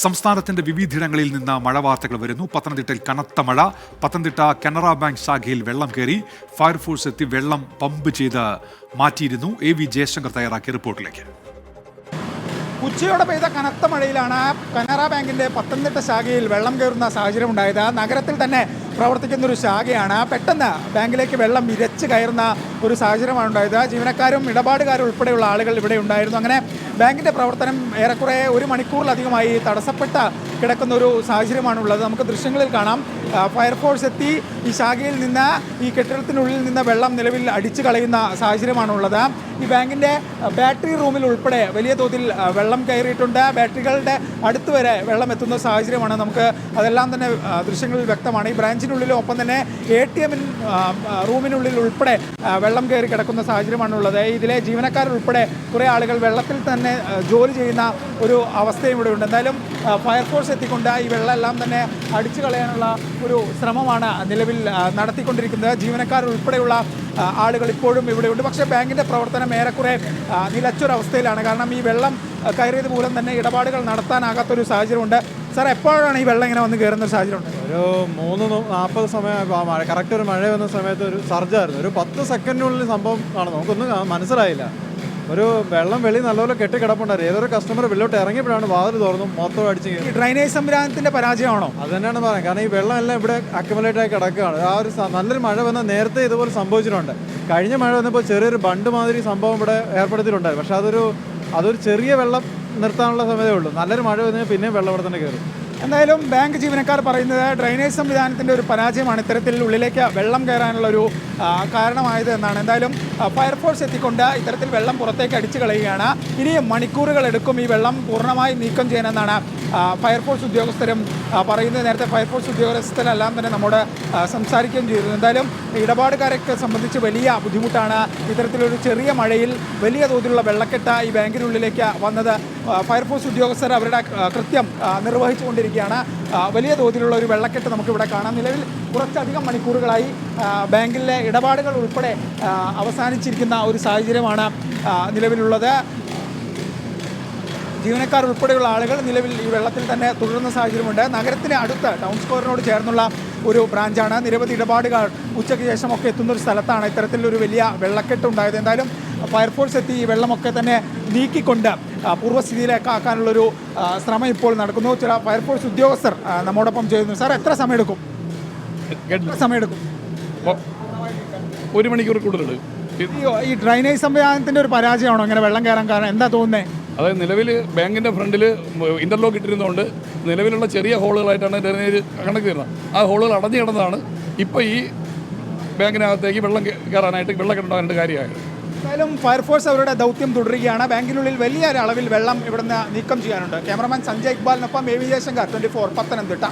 സംസ്ഥാനത്തിന്റെ വിവിധയിടങ്ങളിൽ നിന്ന് മഴ വാർത്തകൾ വരുന്നു. പത്തനംതിട്ടയിൽ കനത്ത മഴ. പത്തനംതിട്ട കനറ ബാങ്ക് ശാഖയിൽ വെള്ളം കയറി. ഫയർഫോഴ്സ് എത്തി വെള്ളം പമ്പ് ചെയ്ത് മാറ്റിയിരുന്നു. AV ജയശങ്കർ തയ്യാറാക്കിയ റിപ്പോർട്ടിലേക്ക്. ഉച്ചയോടെ പെയ്ത കനത്ത മഴയിലാണ് കനറ ബാങ്കിന്റെ പത്തനംതിട്ട ശാഖയിൽ വെള്ളം കയറുന്ന സാഹചര്യം ഉണ്ടായത്. നഗരത്തിൽ തന്നെ പ്രവർത്തിക്കുന്ന ഒരു ശാഖയാണ്. പെട്ടെന്ന് ബാങ്കിലേക്ക് വെള്ളം ഇരച്ച് കയറുന്ന ഒരു സാഹചര്യമാണ് ഉണ്ടായത്. ജീവനക്കാരും ഇടപാടുകാരും ഉൾപ്പെടെയുള്ള ആളുകൾ ഇവിടെ ഉണ്ടായിരുന്നു. അങ്ങനെ ബാങ്കിന്റെ പ്രവർത്തനം ഏറെക്കുറെ ഒരു മണിക്കൂറിലധികമായി തടസ്സപ്പെട്ട കിടക്കുന്ന ഒരു സാഹചര്യമാണുള്ളത്. നമുക്ക് ദൃശ്യങ്ങളിൽ കാണാം. ഫയർഫോഴ്സ് എത്തി ഈ ശാഖയിൽ നിന്ന് ഈ കെട്ടിടത്തിനുള്ളിൽ നിന്ന് വെള്ളം നിലവിൽ അടിച്ചു കളയുന്ന സാഹചര്യമാണുള്ളത്. ഈ ബാങ്കിൻ്റെ ബാറ്ററി റൂമിൽ ഉൾപ്പെടെ വലിയ തോതിൽ വെള്ളം കയറിയിട്ടുണ്ട്. ബാറ്ററികളുടെ അടുത്ത് വരെ വെള്ളം എത്തുന്ന സാഹചര്യമാണ്. നമുക്ക് അതെല്ലാം തന്നെ ദൃശ്യങ്ങളിൽ വ്യക്തമാണ്. ഈ ബ്രാഞ്ചിനുള്ളിലും ഒപ്പം തന്നെ ATM റൂമിനുള്ളിൽ ഉൾപ്പെടെ വെള്ളം കയറി കിടക്കുന്ന സാഹചര്യമാണുള്ളത്. ഇതിലെ ജീവനക്കാരുൾപ്പെടെ കുറേ ആളുകൾ വെള്ളത്തിൽ തന്നെ ജോലി ചെയ്യുന്ന ഒരു അവസ്ഥയും ഇവിടെ ഉണ്ട്. എന്തായാലും ഫയർഫോഴ്സ് എത്തിക്കൊണ്ട് ഈ വെള്ളം എല്ലാം തന്നെ അടിച്ചു കളയാനുള്ള ഒരു ശ്രമമാണ് നിലവിൽ നടത്തിക്കൊണ്ടിരിക്കുന്നത്. ജീവനക്കാരുൾപ്പെടെയുള്ള ആളുകൾ ഇപ്പോഴും ഇവിടെയുണ്ട്. പക്ഷേ ബാങ്കിൻ്റെ പ്രവർത്തനം ഏറെക്കുറെ നിലച്ചൊരവസ്ഥയിലാണ്. കാരണം ഈ വെള്ളം കയറിയത് മൂലം തന്നെ ഇടപാടുകൾ നടത്താനാകാത്തൊരു സാഹചര്യമുണ്ട്. സാർ, എപ്പോഴാണ് ഈ വെള്ളം ഇങ്ങനെ വന്ന് കയറുന്ന ഒരു സാഹചര്യം ഉണ്ട്? ഒരു 3:40 സമയം മഴ കറക്റ്റ് ഒരു മഴ വന്ന സമയത്ത് ഒരു സർജായിരുന്നു. ഒരു 10 സെക്കൻഡിനുള്ളിൽ സംഭവം കാണും. നമുക്കൊന്നും മനസ്സിലായില്ല. ഒരു വെള്ളം വെളി നല്ലപോലെ കെട്ടിക്കിടപ്പുണ്ടായിരുന്നു. ഏതൊരു കസ്റ്റമർ വെള്ളോട്ട് ഇറങ്ങിയപ്പോഴാണ് വാതിൽ തുറന്നു മൊത്തം അടിച്ച് കയറി. ഡ്രൈനേജ് സംവിധാനത്തിന്റെ പരാജയമാണോ? അത് തന്നെയാണ് പറയുന്നത്. കാരണം ഈ വെള്ളം എല്ലാം ഇവിടെ അക്യുമുലേറ്റ് ആയി കിടക്കുകയാണ്. ആ ഒരു നല്ലൊരു മഴ വന്നാൽ നേരത്തെ ഇതുപോലെ സംഭവിച്ചിട്ടുണ്ട്. കഴിഞ്ഞ മഴ വന്നപ്പോൾ ചെറിയൊരു ബണ്ട് മാതിരി സംഭവം ഇവിടെ ഏർപ്പെടുത്തിയിട്ടുണ്ടായിരുന്നു. പക്ഷെ അതൊരു ചെറിയ വെള്ളം നിർത്താനുള്ള സമയമേ ഉള്ളൂ. നല്ലൊരു മഴ വന്നാൽ പിന്നെയും വെള്ളം ഇവിടെ തന്നെ കയറും. എന്തായാലും ബാങ്ക് ജീവനക്കാർ പറയുന്നത് ഡ്രൈനേജ് സംവിധാനത്തിൻ്റെ ഒരു പരാജയമാണ് ഇത്തരത്തിൽ ഉള്ളിലേക്ക് വെള്ളം കയറാനുള്ളൊരു കാരണമായത് എന്നാണ്. എന്തായാലും ഫയർഫോഴ്സ് എത്തിക്കൊണ്ട് ഇത്തരത്തിൽ വെള്ളം പുറത്തേക്ക് അടിച്ചു കളയുകയാണ്. ഇനി മണിക്കൂറുകൾ എടുക്കും ഈ വെള്ളം പൂർണ്ണമായി നീക്കം ചെയ്യാനെന്നാണ് ഫയർഫോഴ്സ് ഉദ്യോഗസ്ഥരും പറയുന്നത്. നേരത്തെ ഫയർഫോഴ്സ് ഉദ്യോഗസ്ഥരെല്ലാം തന്നെ നമ്മോട് സംസാരിക്കുകയും ചെയ്തു. എന്തായാലും ഇടപാടുകാരൊക്കെ സംബന്ധിച്ച് വലിയ ബുദ്ധിമുട്ടാണ് ഇത്തരത്തിലൊരു ചെറിയ മഴയിൽ വലിയ തോതിലുള്ള വെള്ളക്കെട്ട് ഈ ബാങ്കിനുള്ളിലേക്ക് വന്നത്. ഫയർഫോഴ്സ് ഉദ്യോഗസ്ഥർ അവരുടെ കൃത്യം നിർവഹിച്ചുകൊണ്ടിരിക്കുകയാണ്. വലിയ തോതിലുള്ള ഒരു വെള്ളക്കെട്ട് നമുക്കിവിടെ കാണാം. നിലവിൽ കുറച്ചധികം മണിക്കൂറുകളായി ബാങ്കിലെ ഇടപാടുകൾ ഉൾപ്പെടെ അവസാനിച്ചിരിക്കുന്ന ഒരു സാഹചര്യമാണ് നിലവിലുള്ളത്. ജീവനക്കാർ ഉൾപ്പെടെയുള്ള ആളുകൾ നിലവിൽ ഈ വെള്ളത്തിൽ തന്നെ തുടരുന്ന സാഹചര്യമുണ്ട്. നഗരത്തിന് അടുത്ത് ടൗൺ സ്ക്വയറിനോട് ചേർന്നുള്ള ഒരു ബ്രാഞ്ചാണ്. നിരവധി ഇടപാടുകാർ ഉച്ചയ്ക്ക് ശേഷമൊക്കെ എത്തുന്നൊരു സ്ഥലത്താണ് ഇത്തരത്തിലൊരു വലിയ വെള്ളക്കെട്ട് ഉണ്ടായത്. എന്തായാലും ഫയർഫോഴ്സ് എത്തി ഈ വെള്ളമൊക്കെ തന്നെ നീക്കിക്കൊണ്ട് പൂർവ്വസ്ഥിതിയിലേക്ക് ആക്കാനുള്ളൊരു ശ്രമം ഇപ്പോൾ നടക്കുന്നു. ചില ഫയർഫോഴ്സ് ഉദ്യോഗസ്ഥർ നമ്മോടൊപ്പം ചെയ്യുന്നു. സാർ, എത്ര സമയമെടുക്കും? 1 മണിക്കൂർ കൂടുതലുണ്ട്. ഈ ഡ്രൈനേജ് സംവിധാനത്തിൻ്റെ ഒരു പരാജയമാണോ ഇങ്ങനെ വെള്ളം കയറാൻ കാരണം? എന്താ തോന്നുന്നത്? അതായത് നിലവിൽ ബാങ്കിൻ്റെ ഫ്രണ്ടിൽ ഇൻ്റർലോക്ക് ഇട്ടിരുന്നതുകൊണ്ട് നിലവിലുള്ള ചെറിയ ഹോളുകളായിട്ടാണ് ഡ്രെയിനേജ് കണക്ട് ചെയ്യുന്നത്. ആ ഹോളുകൾ അടഞ്ഞു കിടന്നതാണ് ഇപ്പോൾ ഈ ബാങ്കിനകത്തേക്ക് വെള്ളം കയറാനായിട്ട് വെള്ളക്കെട്ടുണ്ടാകാനായിട്ട് കാര്യമായത്. എന്തായാലും ഫയർഫോഴ്സ് അവരുടെ ദൗത്യം തുടരുകയാണ്. ബാങ്കിനുള്ളിൽ വലിയ അളവിൽ വെള്ളം ഇവിടുന്ന് നീക്കം ചെയ്യാനുണ്ട്. ക്യാമറമാൻ സഞ്ജയ് ഇക്ബാലിനൊപ്പം AV ജയശങ്കർ, 24 പത്തനംതിട്ട.